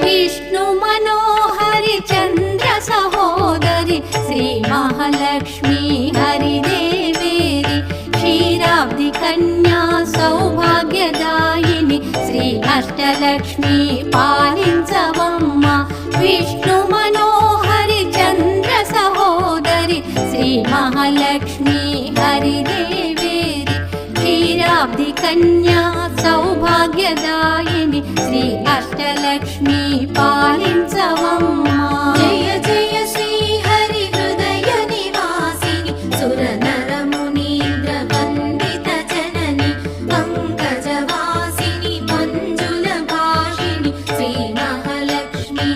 विष्णु मनोहरि चंद्र सहोदरि श्री महालक्ष्मी हरिदेवेरि क्षीराब्धि कन्या सौभाग्यदायिनि श्री अष्टलक्ष्मी पालिंचवम्मा विष्णु मनोहरि चंद्र सहोदरि श्री महालक्ष्मी हरिदेवेरि क्षीराब्धि कन्या सौभाग्यदायिनि श्री अष्टलक्ष्मी पालिंचवम्मा जय जय श्री हरि हृदय निवासिनि सुर नर मुनीन्द्र वन्दित जननि पंकजवासिनि मंजुल भाषिणि श्री महालक्ष्मी